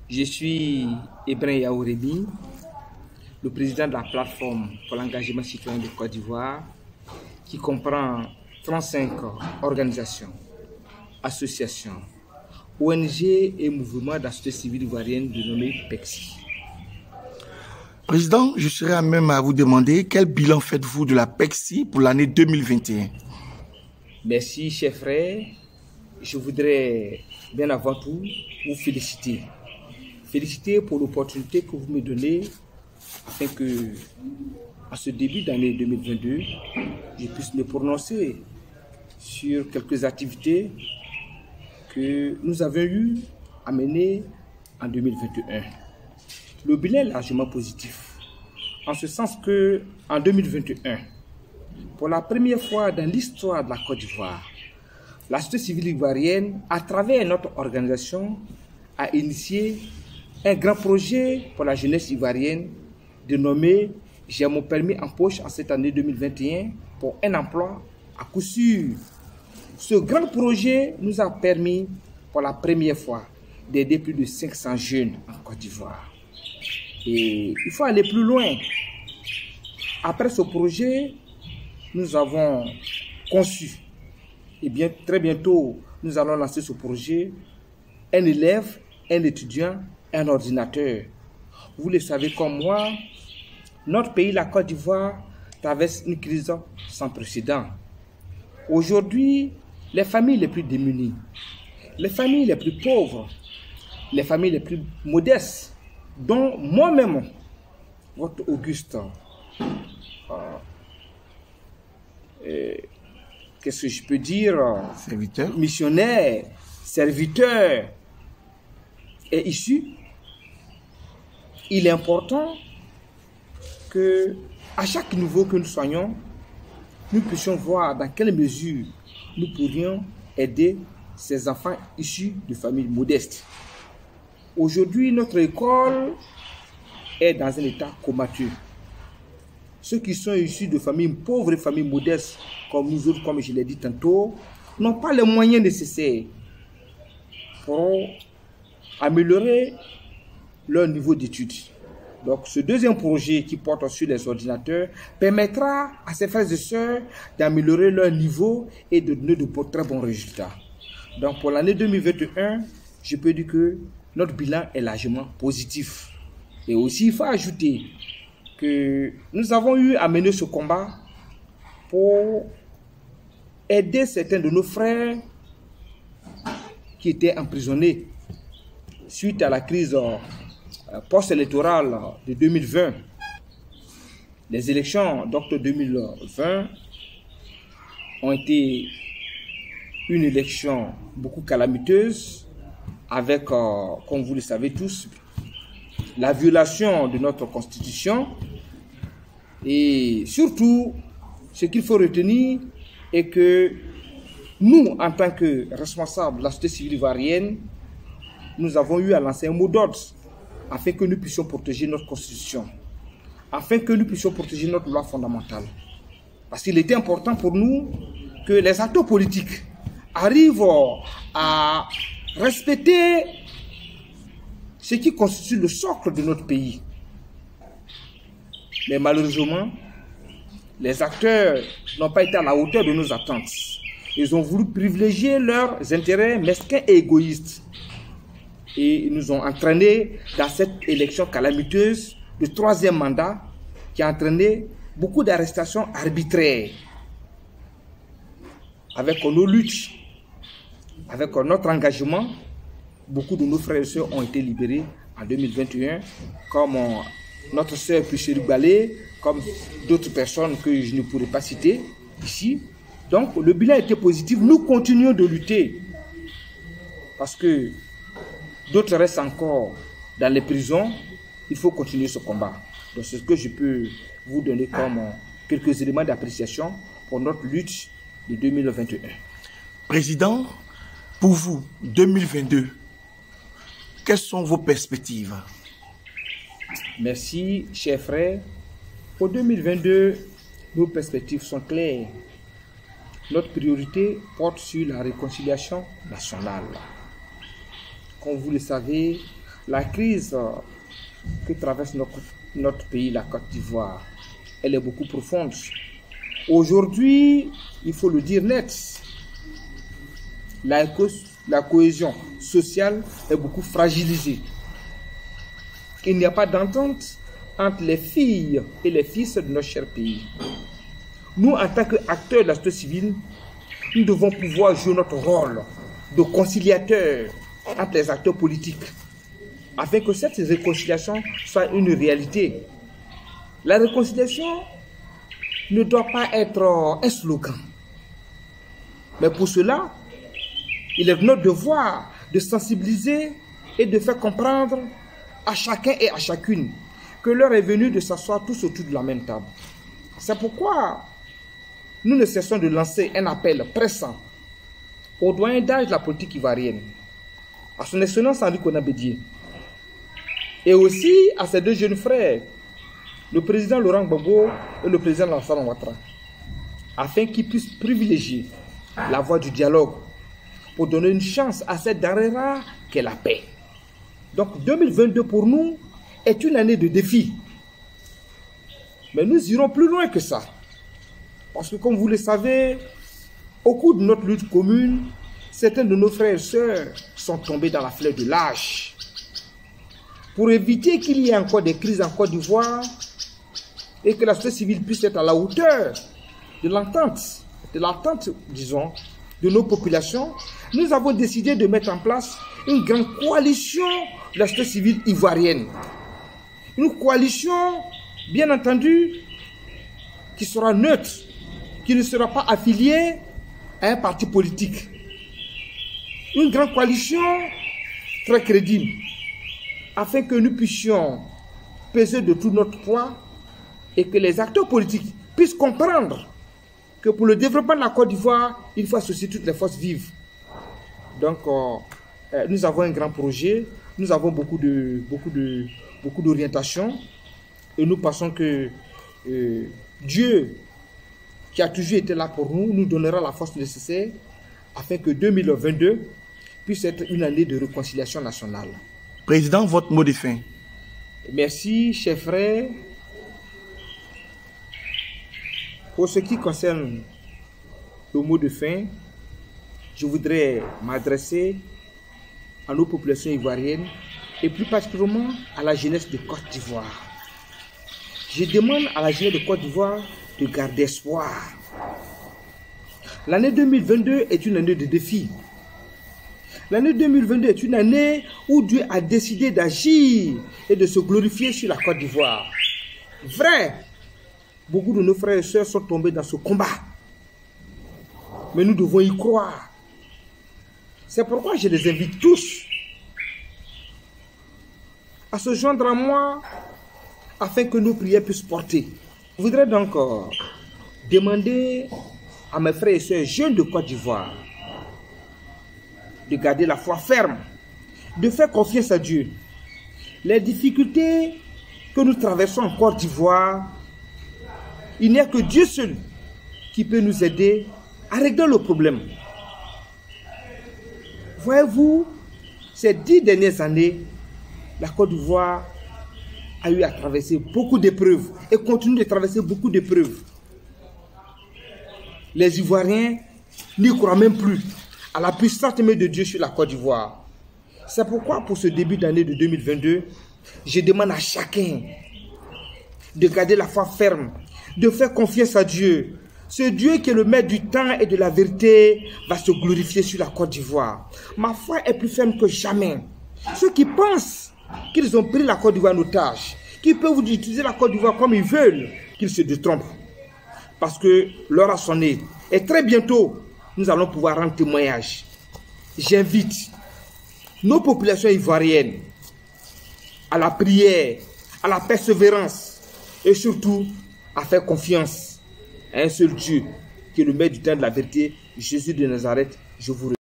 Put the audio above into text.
Je suis Ibrahim Yaouredi, le président de la plateforme pour l'engagement citoyen de Côte d'Ivoire, qui comprend 35 organisations, associations, ONG et mouvements de la société civile ivoirienne dénommés PECSI. Président, je serais même à vous demander quel bilan faites-vous de la PECSI pour l'année 2021? Merci, chers frères. Je voudrais bien avant tout vous féliciter. Féliciter pour l'opportunité que vous me donnez afin que, à ce début d'année 2022, je puisse me prononcer sur quelques activités que nous avons eu à mener en 2021. Le bilan est largement positif, en ce sens que en 2021, pour la première fois dans l'histoire de la Côte d'Ivoire, la société civile ivoirienne, à travers notre organisation, a initié un grand projet pour la jeunesse ivoirienne dénommé « J'ai mon permis en poche en cette année 2021 pour un emploi à coup sûr ». Ce grand projet nous a permis pour la première fois d'aider plus de 500 jeunes en Côte d'Ivoire. Et il faut aller plus loin. Après ce projet, nous avons conçu, et bien très bientôt, nous allons lancer ce projet, un élève, un étudiant, un ordinateur. Vous le savez comme moi, notre pays, la Côte d'Ivoire, traverse une crise sans précédent. Aujourd'hui, les familles les plus démunies, les familles les plus pauvres, les familles les plus modestes, dont moi-même, votre Auguste, qu'est-ce que je peux dire? Serviteur. Missionnaire, serviteur est issu. Il est important que, à chaque niveau que nous soyons, nous puissions voir dans quelle mesure nous pourrions aider ces enfants issus de familles modestes. Aujourd'hui, notre école est dans un état comateux. Ceux qui sont issus de familles pauvres et familles modestes, comme nous autres, comme je l'ai dit tantôt, n'ont pas les moyens nécessaires pour améliorer leur niveau d'études. Donc, ce deuxième projet qui porte sur les ordinateurs permettra à ces frères et sœurs d'améliorer leur niveau et de donner de très bons résultats. Donc, pour l'année 2021, je peux dire que notre bilan est largement positif. Et aussi, il faut ajouter que nous avons eu à mener ce combat pour aider certains de nos frères qui étaient emprisonnés suite à la crise post-électorale de 2020. Les élections d'octobre 2020 ont été une élection beaucoup calamiteuse avec, comme vous le savez tous, la violation de notre constitution. Et surtout, ce qu'il faut retenir est que nous, en tant que responsables de la société civile ivoirienne, nous avons eu à lancer un mot d'ordre afin que nous puissions protéger notre constitution, afin que nous puissions protéger notre loi fondamentale. Parce qu'il était important pour nous que les acteurs politiques arrivent à respecter ce qui constitue le socle de notre pays. Mais malheureusement, les acteurs n'ont pas été à la hauteur de nos attentes. Ils ont voulu privilégier leurs intérêts mesquins et égoïstes. Et ils nous ont entraînés dans cette élection calamiteuse de troisième mandat qui a entraîné beaucoup d'arrestations arbitraires. Avec nos luttes, avec notre engagement, beaucoup de nos frères et sœurs ont été libérés en 2021, comme notre sœur Picheri Balé, comme d'autres personnes que je ne pourrais pas citer ici. Donc le bilan était positif. Nous continuons de lutter parce que d'autres restent encore dans les prisons. Il faut continuer ce combat. Donc c'est ce que je peux vous donner comme quelques éléments d'appréciation pour notre lutte de 2021. Président, pour vous, 2022, quelles sont vos perspectives? Merci, chers frères. Pour 2022, nos perspectives sont claires. Notre priorité porte sur la réconciliation nationale. Comme vous le savez, La crise que traverse notre pays, la Côte d'Ivoire, elle est beaucoup profonde. Aujourd'hui, il faut le dire net, la cohésion sociale est beaucoup fragilisée. Il n'y a pas d'entente entre les filles et les fils de notre cher pays. Nous, en tant qu'acteurs de la société civile, nous devons pouvoir jouer notre rôle de conciliateur entre les acteurs politiques, afin que cette réconciliation soit une réalité. La réconciliation ne doit pas être un slogan. Mais pour cela, il est de notre devoir de sensibiliser et de faire comprendre à chacun et à chacune que l'heure est venue de s'asseoir tous autour de la même table. C'est pourquoi nous ne cessons de lancer un appel pressant au doyen d'âge de la politique ivoirienne, à son excellence Henri Konan Bédié, et aussi à ses deux jeunes frères, le président Laurent Gbagbo et le président Lansana Ouattara, afin qu'ils puissent privilégier la voie du dialogue pour donner une chance à cette denrée rare qu'est la paix. Donc 2022 pour nous est une année de défi. Mais nous irons plus loin que ça. Parce que comme vous le savez, au cours de notre lutte commune, certains de nos frères et sœurs sont tombés dans la flèche de l'âge. Pour éviter qu'il y ait encore des crises en Côte d'Ivoire et que la société civile puisse être à la hauteur de l'attente, disons, de nos populations, nous avons décidé de mettre en place une grande coalition de la société civile ivoirienne. Une coalition, bien entendu, qui sera neutre, qui ne sera pas affiliée à un parti politique. Une grande coalition très crédible, afin que nous puissions peser de tout notre poids et que les acteurs politiques puissent comprendre que pour le développement de la Côte d'Ivoire, il faut associer toutes les forces vives. Donc, nous avons un grand projet, nous avons beaucoup d'orientations et nous pensons que Dieu, qui a toujours été là pour nous, nous donnera la force nécessaire afin que 2022 puisse être une année de réconciliation nationale. Président, votre mot de fin. Merci, chers frères. Pour ce qui concerne le mot de fin, je voudrais m'adresser à nos populations ivoiriennes et plus particulièrement à la jeunesse de Côte d'Ivoire. Je demande à la jeunesse de Côte d'Ivoire de garder espoir. L'année 2022 est une année de défi. L'année 2022 est une année où Dieu a décidé d'agir et de se glorifier sur la Côte d'Ivoire. Vrai, beaucoup de nos frères et sœurs sont tombés dans ce combat. Mais nous devons y croire. C'est pourquoi je les invite tous à se joindre à moi afin que nos prières puissent porter. Je voudrais donc demander à mes frères et sœurs jeunes de Côte d'Ivoire de garder la foi ferme, de faire confiance à Dieu. Les difficultés que nous traversons en Côte d'Ivoire, il n'y a que Dieu seul qui peut nous aider à régler le problème. Voyez-vous, ces 10 dernières années, la Côte d'Ivoire a eu à traverser beaucoup d'épreuves et continue de traverser beaucoup d'épreuves. Les Ivoiriens n'y croient même plus à la puissante main de Dieu sur la Côte d'Ivoire. C'est pourquoi pour ce début d'année de 2022, je demande à chacun de garder la foi ferme, de faire confiance à Dieu. Ce Dieu qui est le maître du temps et de la vérité va se glorifier sur la Côte d'Ivoire. Ma foi est plus ferme que jamais. Ceux qui pensent qu'ils ont pris la Côte d'Ivoire en otage, qui peuvent utiliser la Côte d'Ivoire comme ils veulent, qu'ils se détrompent. Parce que l'heure a sonné. Et très bientôt, nous allons pouvoir rendre témoignage. J'invite nos populations ivoiriennes à la prière, à la persévérance et surtout à faire confiance à un seul Dieu qui est le maître du temps de la vérité, Jésus de Nazareth. Je vous remercie.